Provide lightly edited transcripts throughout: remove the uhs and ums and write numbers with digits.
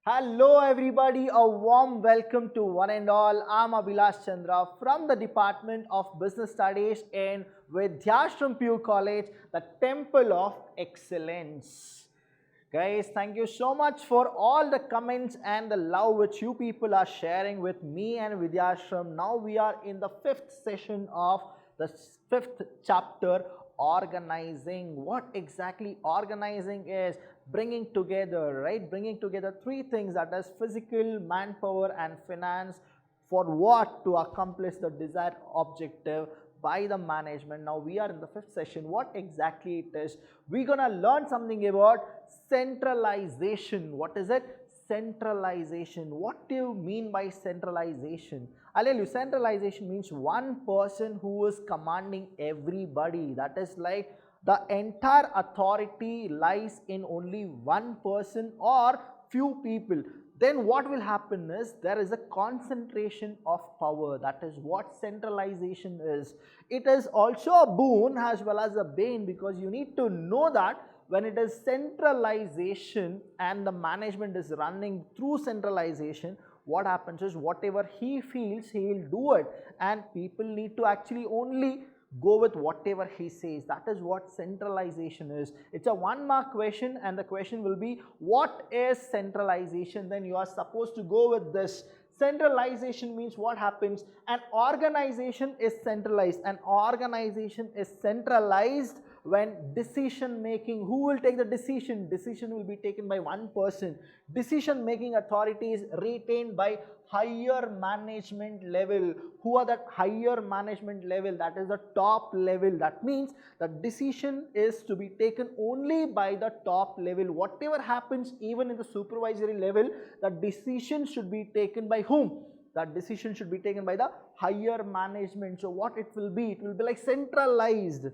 Hello everybody, a warm welcome to one and all. I'm Vidhyaashram from the Department of Business Studies in Vidhyaashram PU College, the Temple of Excellence. Guys, thank you so much for all the comments and the love which you people are sharing with me and Vidhyaashram. Now we are in the 5th session of the 5th chapter, Organizing. What exactly organizing is? Bringing together, right? Bringing together three things, that is physical, manpower and finance, for what? To accomplish the desired objective by the management. Now we are in the 5th session. What exactly it is? We're gonna learn something about centralization. What is it? Centralization. What do you mean by centralization? I'll tell you, centralization means one person who is commanding everybody. That is like the entire authority lies in only one person or few people. Then what will happen is there is a concentration of power. That is what centralization is. It is also a boon as well as a bane, because you need to know that when it is centralization and the management is running through centralization, what happens is whatever he feels, he will do it, and people need to actually only go with whatever he says. That is what centralization is. It's a 1-mark question, and the question will be, what is centralization? Then you are supposed to go with this. Centralization means what happens? An organization is centralized. An organization is centralized when decision making, who will take the decision? Decision will be taken by one person. Decision making authority is retained by higher management level. Who are that higher management level? That is the top level. That means the decision is to be taken only by the top level. Whatever happens even in the supervisory level, the decision should be taken by whom? That decision should be taken by the higher management. So what it will be? It will be like centralized.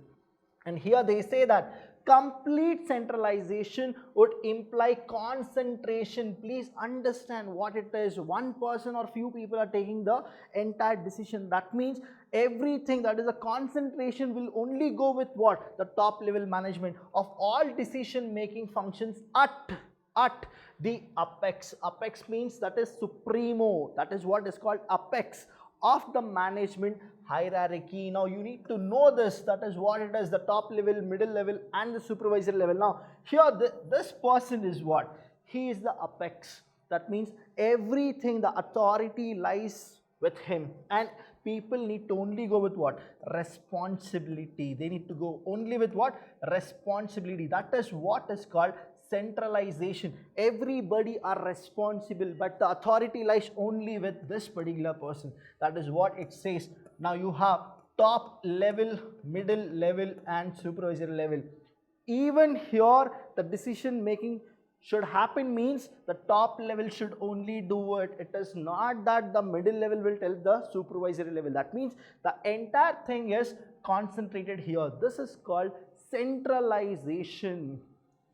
And here they say that complete centralization would imply concentration. Please understand what it is. One person or few people are taking the entire decision. That means everything, that is a concentration, will only go with what? The top level management of all decision making functions at the apex. Apex means that is supremo. That is what is called apex of the management hierarchy. Now you need to know this. That is what it is, the top level, middle level and the supervisory level. Now here this person is what? He is the apex. That means everything, the authority lies with him, and people need to only go with what? Responsibility. They need to go only with what? Responsibility. That is what is called centralization. Everybody are responsible, but the authority lies only with this particular person. That is what it says. Now you have top level, middle level and supervisory level. Even here the decision making should happen, means the top level should only do it. It is not that the middle level will tell the supervisory level. That means the entire thing is concentrated here. This is called centralization.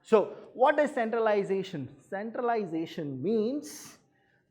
So what is centralization? Centralization means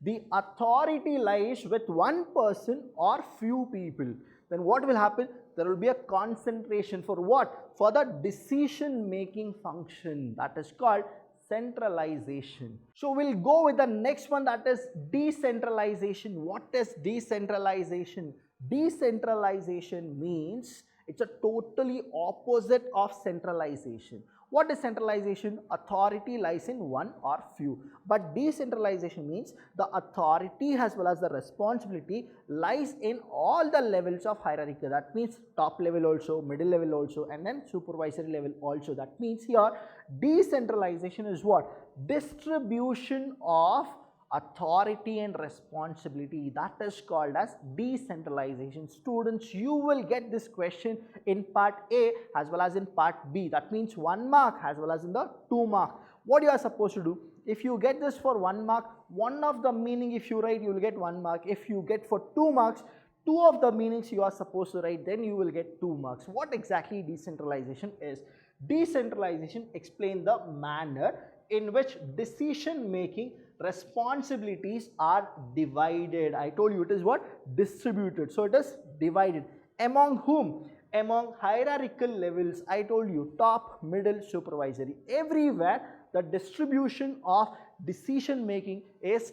the authority lies with one person or few people. Then what will happen? There will be a concentration for what? For the decision making function. That is called centralization. So we'll go with the next one, that is decentralization. What is decentralization? Decentralization means it's a totally opposite of centralization. What is centralization? Authority lies in one or few. But decentralization means the authority as well as the responsibility lies in all the levels of hierarchy. That means top level also, middle level also, and then supervisory level also. That means here decentralization is what? Distribution of authority and responsibility. That is called as decentralization. Students, you will get this question in part A as well as in part B. That means 1 mark as well as in the 2 mark. What you are supposed to do? If you get this for 1 mark, one of the meaning if you write, you will get 1 mark. If you get for 2 marks, 2 of the meanings you are supposed to write, then you will get 2 marks. What exactly decentralization is? Decentralization explains the manner in which decision making responsibilities are divided. I told you it is what? Distributed. So it is divided. Among whom? Among hierarchical levels. I told you top, middle, supervisory. Everywhere the distribution of decision making is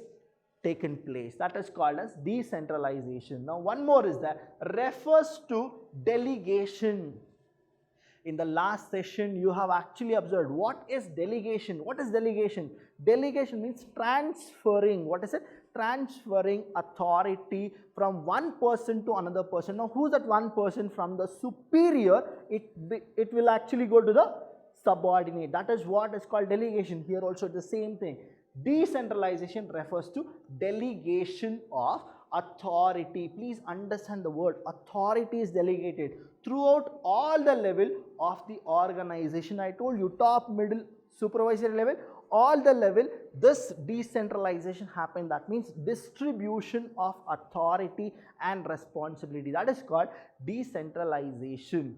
taken place. That is called as decentralization. Now one more is that refers to delegation. In the last session, you have actually observed what is delegation. What is delegation? Delegation means transferring. What is it? Transferring authority from one person to another person. Now, who's that one person? From the superior, it will actually go to the subordinate. That is what is called delegation. Here also the same thing. Decentralization refers to delegation of authority. Please understand the word. Authority is delegated throughout all the level of the organization. I told you top, middle, supervisory level, all the level, this decentralization happened. That means distribution of authority and responsibility. That is called decentralization.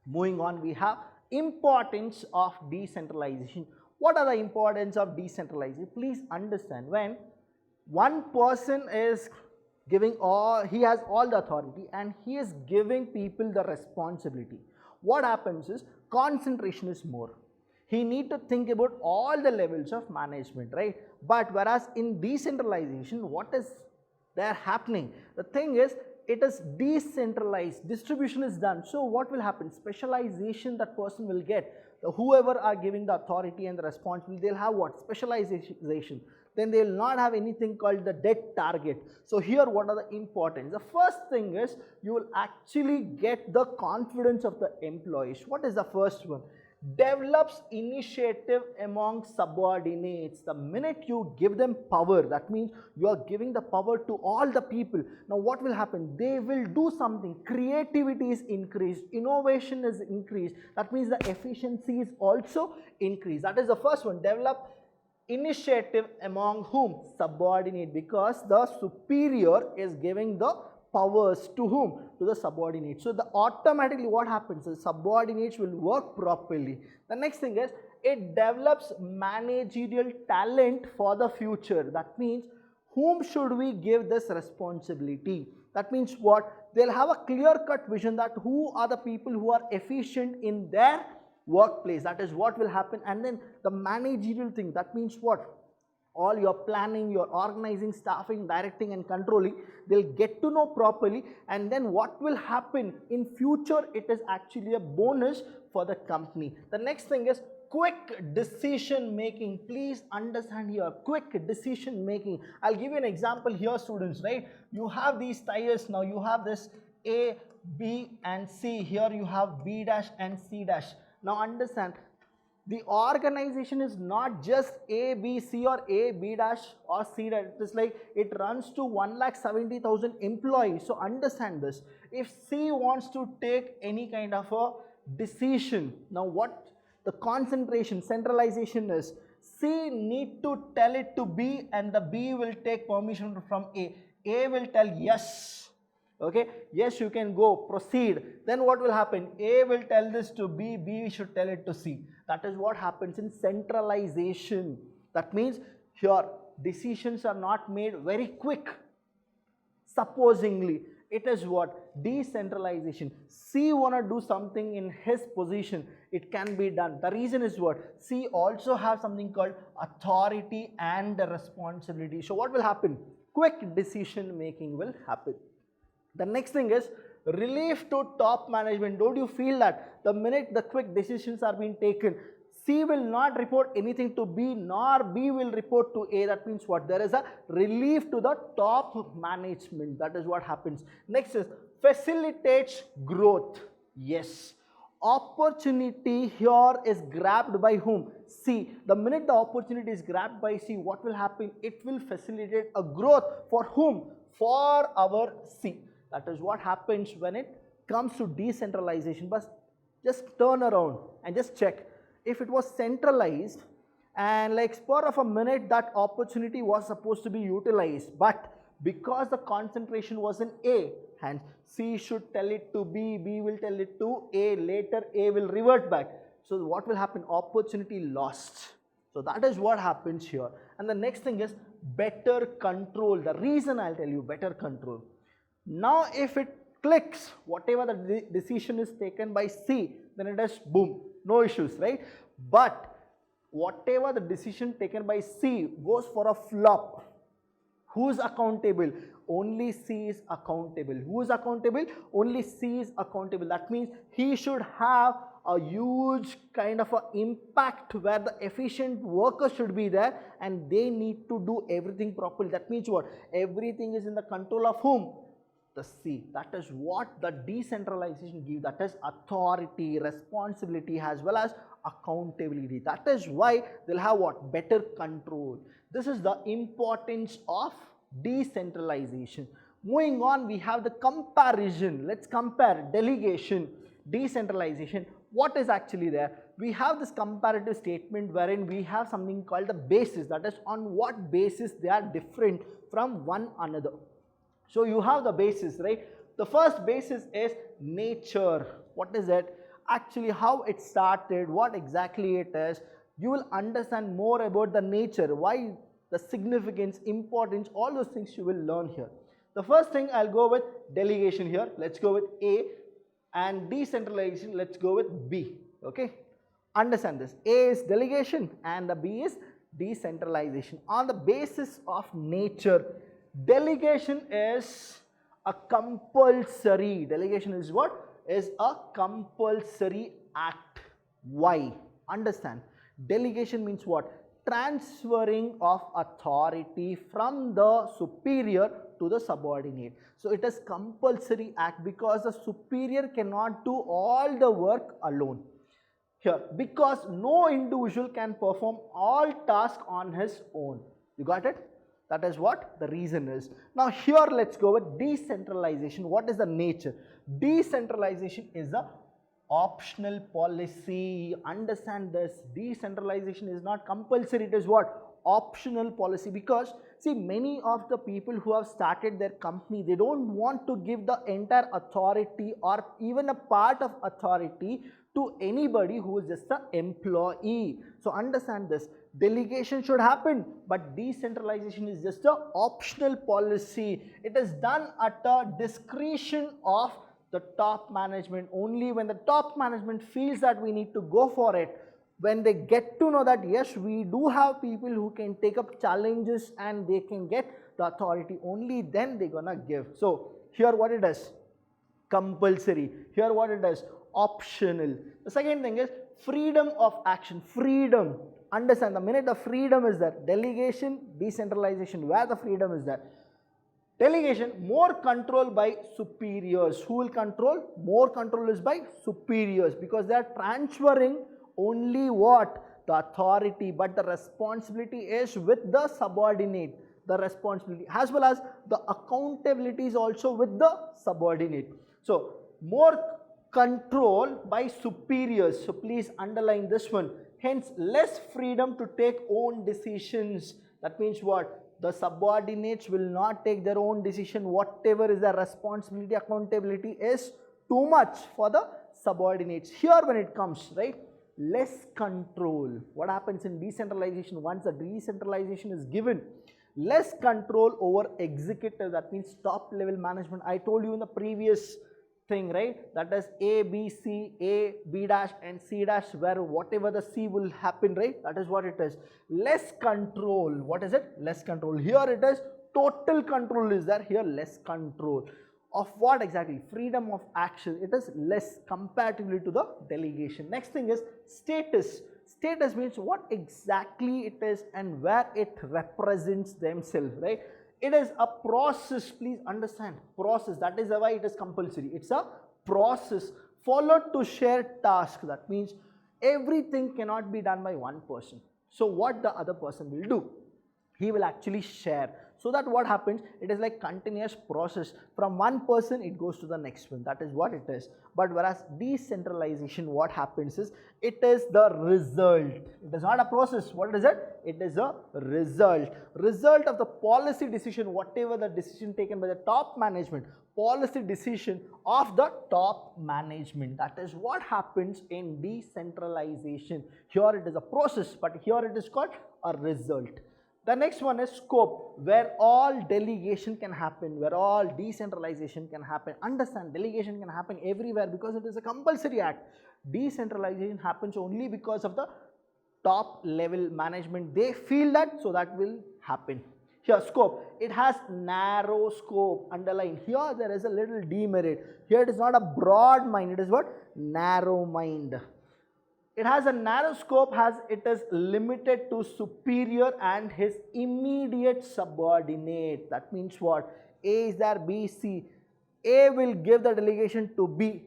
Moving on, we have importance of decentralization. What are the importance of decentralization? Please understand, when one person is giving he has all the authority and he is giving people the responsibility, what happens is concentration is more. He need to think about all the levels of management, right? But whereas in decentralization, what is there happening? The thing is, it is decentralized, distribution is done. So what will happen? Specialization that person will get. Whoever are giving the authority and the responsibility, they'll have what? Specialization. Then they will not have anything called the dead target. So here, what are the importance? The first thing is, you will actually get the confidence of the employees. What is the first one? Develops initiative among subordinates. The minute you give them power, that means you are giving the power to all the people. Now what will happen? They will do something. Creativity is increased, innovation is increased. That means the efficiency is also increased. That is the first one. Develop initiative among whom? Subordinate, because the superior is giving the powers to whom? To the subordinates. So automatically what happens is subordinates will work properly. The next thing is, it develops managerial talent for the future. That means, whom should we give this responsibility? That means what? They'll have a clear-cut vision that who are the people who are efficient in their workplace. That is what will happen. And then the managerial thing, that means what? All your planning, your organizing, staffing, directing and controlling, they'll get to know properly. And then what will happen in future, it is actually a bonus for the company. The next thing is quick decision making. Please understand here, quick decision making. I'll give you an example here, students, right? You have these tires. Now you have this A, B and C. Here you have B dash and C dash. Now understand, the organization is not just A, B, C or A, B dash or C dash. It is like it runs to 1,70,000 employees. So understand this. If C wants to take any kind of a decision, now what the concentration, centralization is, C need to tell it to B and the B will take permission from A. A will tell yes. Okay, yes, you can go, proceed. Then what will happen? A will tell this to B, B should tell it to C. That is what happens in centralization. That means here decisions are not made very quick. Supposingly, it is what? Decentralization. C wanna do something in his position, it can be done. The reason is what? C also have something called authority and responsibility. So what will happen? Quick decision making will happen. The next thing is relief to top management. Don't you feel that the minute the quick decisions are being taken, C will not report anything to B, nor B will report to A. That means what? There is a relief to the top management. That is what happens. Next is facilitates growth. Yes. Opportunity here is grabbed by whom? C. The minute the opportunity is grabbed by C, what will happen? It will facilitate a growth for whom? For our C. That is what happens when it comes to decentralization. But just turn around and just check. If it was centralized and like spur of a minute that opportunity was supposed to be utilized, but because the concentration was in A, and C should tell it to B, B will tell it to A, later A will revert back. So what will happen? Opportunity lost. So that is what happens here. And the next thing is better control. The reason I'll tell you, better control. Now if it clicks, whatever the decision is taken by C, then it is boom, no issues, right? But whatever the decision taken by C goes for a flop. Who's accountable? Only C is accountable. Who is accountable? Only C is accountable. That means he should have a huge kind of a impact where the efficient workers should be there and they need to do everything properly. That means what? Everything is in the control of whom? The C. That is what the decentralization gives. That is authority, responsibility as well as accountability. That is why they'll have what? Better control. This is the importance of decentralization. Moving on, we have the comparison. Let's compare delegation, decentralization. What is actually there? We have this comparative statement wherein we have something called the basis. That is on what basis they are different from one another. So you have the basis, right? The first basis is nature. What is it? Actually, how it started, what exactly it is. You will understand more about the nature, why, the significance, importance, all those things you will learn here. The first thing I'll go with delegation here. Let's go with A, and decentralization, let's go with B. Okay? Understand this. A is delegation and the B is decentralization. On the basis of nature, delegation is a compulsory. Delegation is what? Is a compulsory act. Why? Understand. Delegation means what? Transferring of authority from the superior to the subordinate. So it is compulsory act because the superior cannot do all the work alone. Here, because no individual can perform all tasks on his own. You got it? That is what the reason is. Now here let's go with decentralization. What is the nature? Decentralization is a optional policy. Understand this. Decentralization is not compulsory. It is what? Optional policy. Because see, many of the people who have started their company, they don't want to give the entire authority or even a part of authority to anybody who is just an employee. So understand this. Delegation should happen, but decentralization is just an optional policy. It is done at the discretion of the top management. Only when the top management feels that we need to go for it, when they get to know that yes, we do have people who can take up challenges and they can get the authority, only then they're gonna give. So here what it is? Compulsory. Here what it is? Optional. The second thing is freedom of action. Freedom. Understand, the minute the freedom is there, delegation, decentralization, where the freedom is there. Delegation, more control by superiors. Who will control? More control is by superiors because they are transferring only what? The authority, but the responsibility is with the subordinate. The responsibility as well as the accountability is also with the subordinate. So, more control by superiors. So, please underline this one. Hence, less freedom to take own decisions. That means what? The subordinates will not take their own decision. Whatever is their responsibility, accountability is too much for the subordinates. Here when it comes, right? Less control. What happens in decentralization? Once the decentralization is given, less control over executive. That means top level management. I told you in the previous thing, right? That is A, B, C, A, B dash and C dash, where whatever the C will happen, right? That is what it is. Less control. What is it? Less control. Here it is total control is there. Here less control. Of what exactly? Freedom of action. It is less comparatively to the delegation. Next thing is status. Status means what exactly it is and where it represents themselves, right? It is a process. Please understand. Process. That is why it is compulsory. It's a process followed to share task. That means everything cannot be done by one person. So what the other person will do? He will actually share. So that what happens, it is like continuous process. From one person it goes to the next one. That is what it is. But whereas decentralization, what happens is, it is the result. It is not a process. What is it? It is a result. Result of the policy decision, whatever the decision taken by the top management. Policy decision of the top management. That is what happens in decentralization. Here it is a process, but here it is called a result. The next one is scope, where all delegation can happen, where all decentralization can happen. Understand, delegation can happen everywhere because it is a compulsory act. Decentralization happens only because of the top level management, they feel that, so that will happen. Here, scope, it has narrow scope, underline. Here there is a little demerit. Here it is not a broad mind, it is what? Narrow mind. It has a narrow scope, it is limited to superior and his immediate subordinate. That means what? A is there, B, C. A will give the delegation to B.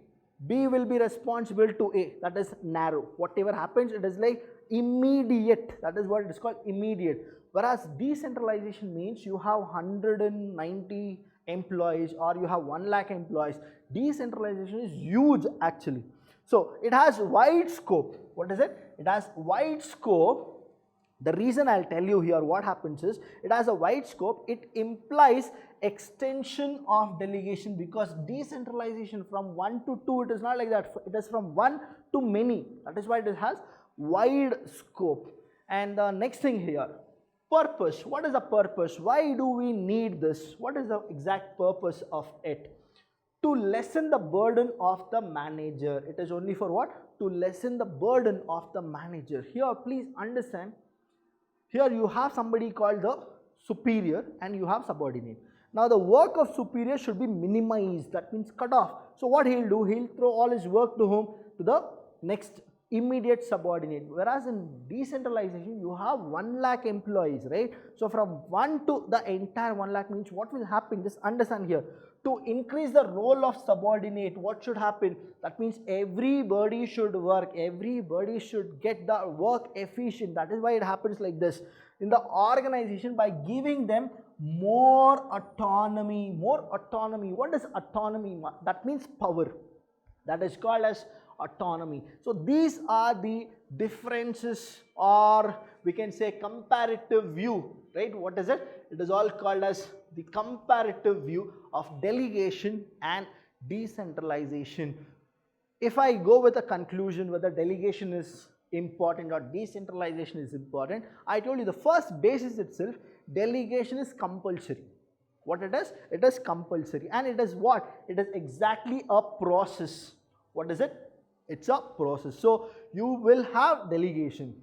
B will be responsible to A. That is narrow. Whatever happens, it is like immediate. That is what it is called, immediate. Whereas decentralization means you have 190 employees or you have 1 lakh employees. Decentralization is huge actually. So it has wide scope. What is it? It has wide scope. The reason I'll tell you here what happens is, it has a wide scope. It implies extension of delegation, because decentralization from 1 to 2, it is not like that. It is from 1 to many. That is why it has wide scope. And the next thing here, purpose. What is the purpose? Why do we need this? What is the exact purpose of it? To lessen the burden of the manager. It is only for what? To lessen the burden of the manager. Here please understand, here you have somebody called the superior and you have subordinate. Now the work of superior should be minimized, that means cut off. So what he'll do, he'll throw all his work to whom? To the next immediate subordinate. Whereas in decentralization, you have 1 lakh employees, right? So from 1 to the entire 1 lakh means what will happen? Just understand here. To increase the role of subordinate, what should happen? That means everybody should work, everybody should get the work efficient. That is why it happens like this. In the organization, by giving them more autonomy. What is autonomy? That means power. That is called as autonomy. So these are the differences, or we can say comparative view, right? What is it? It is all called as the comparative view of delegation and decentralization. If I go with a conclusion whether delegation is important or decentralization is important, I told you the first basis itself, delegation is compulsory. What it is? It is compulsory. And it is what? It is exactly a process. What is it? It's a process. So you will have delegation.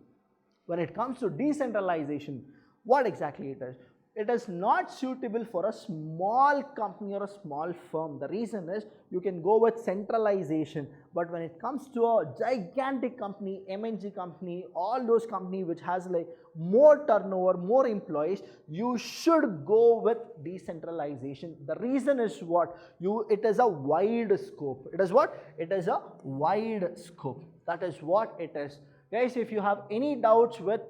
When it comes to decentralization, what exactly it is? It is not suitable for a small company or a small firm. The reason is you can go with centralization, but when it comes to a gigantic company, MNC company, all those companies which has like more turnover, more employees, you should go with decentralization. The reason is what? It is a wide scope. It is what? It is a wide scope. That is what it is. Guys, if you have any doubts with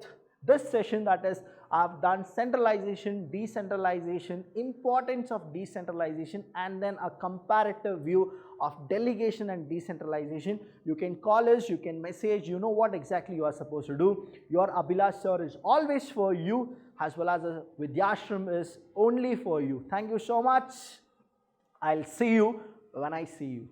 this session, that is, I've done centralization, decentralization, importance of decentralization, and then a comparative view of delegation and decentralization. You can call us, you can message, you know what exactly you are supposed to do. Your Abhilash sir is always for you, as well as Vidhyaashram is only for you. Thank you so much. I'll see you when I see you.